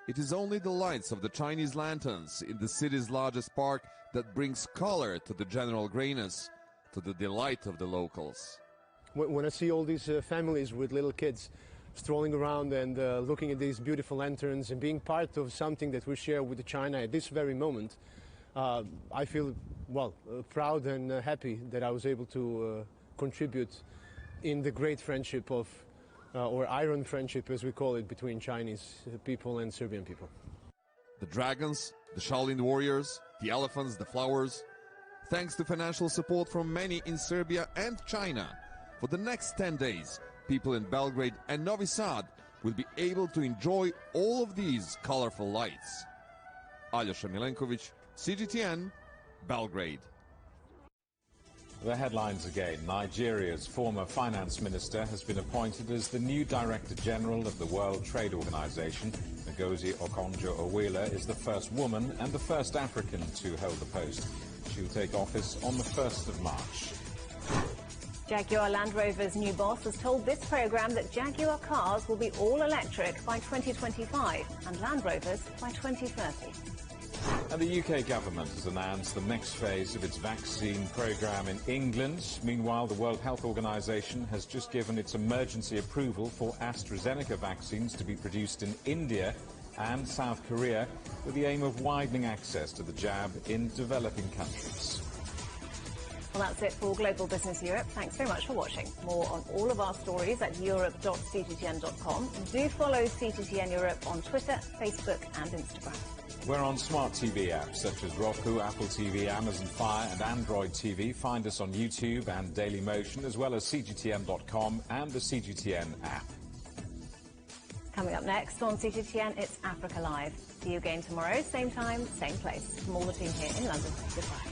It is only the lights of the Chinese lanterns in the city's largest park that brings color to the general greyness, to the delight of the locals. When I see all these families with little kids strolling around and looking at these beautiful lanterns and being part of something that we share with China at this very moment, I feel, well, proud and happy that I was able to contribute in the great friendship of, or iron friendship as we call it, between Chinese people and Serbian people. The dragons, the Shaolin warriors, the elephants, the flowers. Thanks to financial support from many in Serbia and China, for the next 10 days, people in Belgrade and Novi Sad will be able to enjoy all of these colorful lights. Alyosha Milenkovic, CGTN, Belgrade. The headlines again. Nigeria's former finance minister has been appointed as the new Director General of the World Trade Organization. Ngozi Okonjo-Iweala is the first woman and the first African to hold the post. She'll take office on the 1st of March. Jaguar Land Rover's new boss has told this programme that Jaguar cars will be all electric by 2025 and Land Rovers by 2030. And the UK government has announced the next phase of its vaccine programme in England. Meanwhile, the World Health Organization has just given its emergency approval for AstraZeneca vaccines to be produced in India and South Korea, with the aim of widening access to the jab in developing countries. Well, that's it for Global Business Europe. Thanks very much for watching. More on all of our stories at europe.cgtn.com. Do follow CGTN Europe on Twitter, Facebook and Instagram. We're on smart TV apps such as Roku, Apple TV, Amazon Fire and Android TV. Find us on YouTube and Dailymotion, as well as CGTN.com and the CGTN app. Coming up next on CGTN, it's Africa Live. See you again tomorrow, same time, same place. From all the team here in London, goodbye.